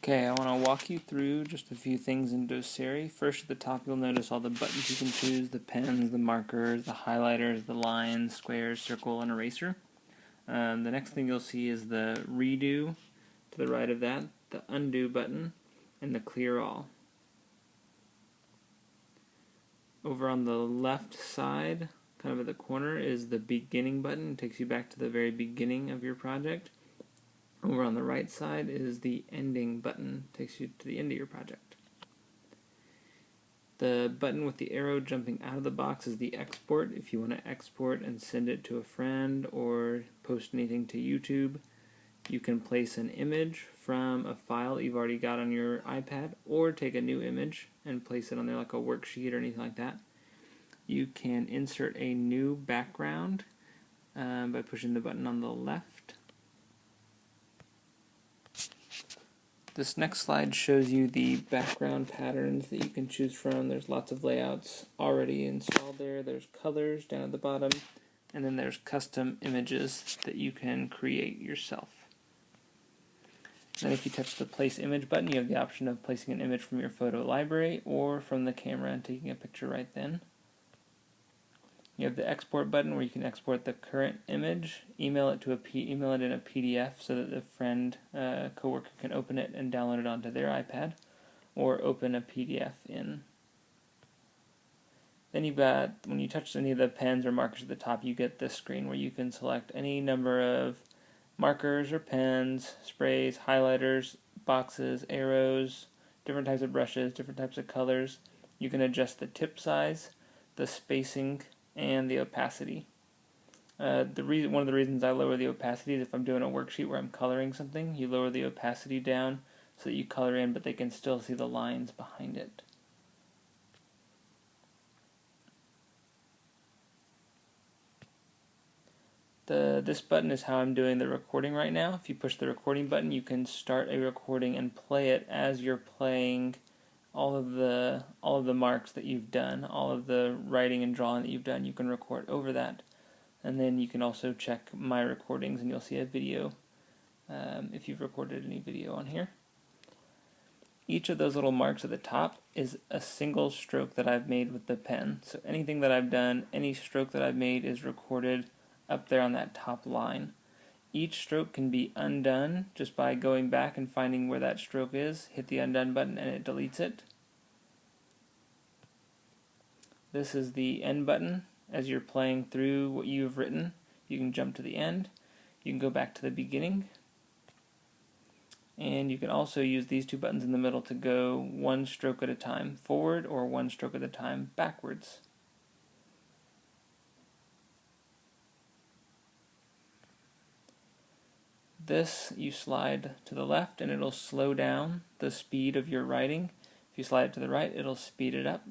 Okay, I want to walk you through just a few things in Doceri. First, at the top, you'll notice all the buttons you can choose: the pens, the markers, the highlighters, the lines, squares, circle, and eraser. The next thing you'll see is the redo to the right of that, the undo button, and the clear all. Over on the left side, kind of at the corner, is the beginning button. It takes you back to the very beginning of your project. Over on the right side is the ending button, takes you to the end of your project. The button with the arrow jumping out of the box is the export. If you want to export and send it to a friend or post anything to YouTube, you can place an image from a file that you've already got on your iPad, or take a new image and place it on there like a worksheet or anything like that. You can insert a new background by pushing the button on the left. This next slide shows you the background patterns that you can choose from. There's lots of layouts already installed there. There's colors down at the bottom, and then there's custom images that you can create yourself. Then if you touch the place image button, you have the option of placing an image from your photo library or from the camera and taking a picture right then. You have the export button where you can export the current image, email it in a PDF so that the friend, coworker can open it and download it onto their iPad, or open a PDF in. Then you've got, when you touch any of the pens or markers at the top, you get this screen where you can select any number of markers or pens, sprays, highlighters, boxes, arrows, different types of brushes, different types of colors. You can adjust the tip size, the spacing, and the opacity. One of the reasons I lower the opacity is if I'm doing a worksheet where I'm coloring something, you lower the opacity down so that you color in, but they can still see the lines behind it. This button is how I'm doing the recording right now. If you push the recording button, you can start a recording and play it as you're playing all of the marks that you've done, all of the writing and drawing that you've done. You can record over that, and then you can also check my recordings, and you'll see a video if you've recorded any video on here. Each of those little marks at the top is a single stroke that I've made with the pen. So anything that I've done, any stroke that I've made is recorded up there on that top line. Each stroke can be undone just by going back and finding where that stroke is, hit the undone button, and it deletes it. This is the end button. As you're playing through what you've written, you can jump to the end, you can go back to the beginning, and you can also use these two buttons in the middle to go one stroke at a time forward or one stroke at a time backwards. This, you slide to the left and it'll slow down the speed of your writing. If you slide it to the right, it'll speed it up.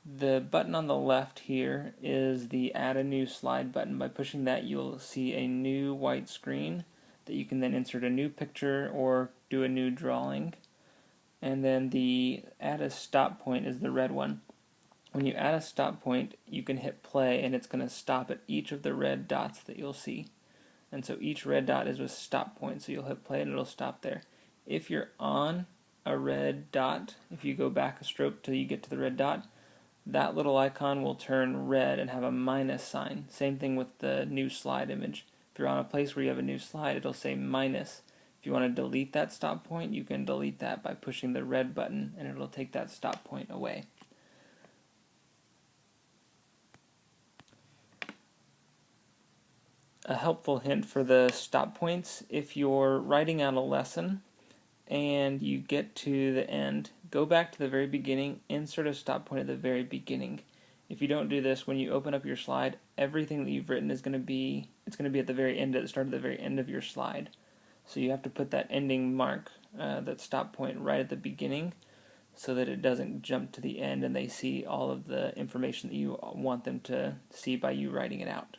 The button on the left here is the Add a New Slide button. By pushing that, you'll see a new white screen that you can then insert a new picture or do a new drawing. And then the Add a Stop Point is the red one. When you add a stop point, you can hit play and it's going to stop at each of the red dots that you'll see. And so each red dot is with stop point, so you'll hit play and it'll stop there. If you're on a red dot, if you go back a stroke till you get to the red dot, that little icon will turn red and have a minus sign. Same thing with the new slide image. If you're on a place where you have a new slide, it'll say minus. If you want to delete that stop point, you can delete that by pushing the red button and it'll take that stop point away. A helpful hint for the stop points: if you're writing out a lesson and you get to the end, go back to the very beginning, insert a stop point at the very beginning. If you don't do this, when you open up your slide, everything that you've written is going to be at the very end, at the start of the very end of your slide. So you have to put that ending mark, that stop point, right at the beginning so that it doesn't jump to the end and they see all of the information that you want them to see by you writing it out.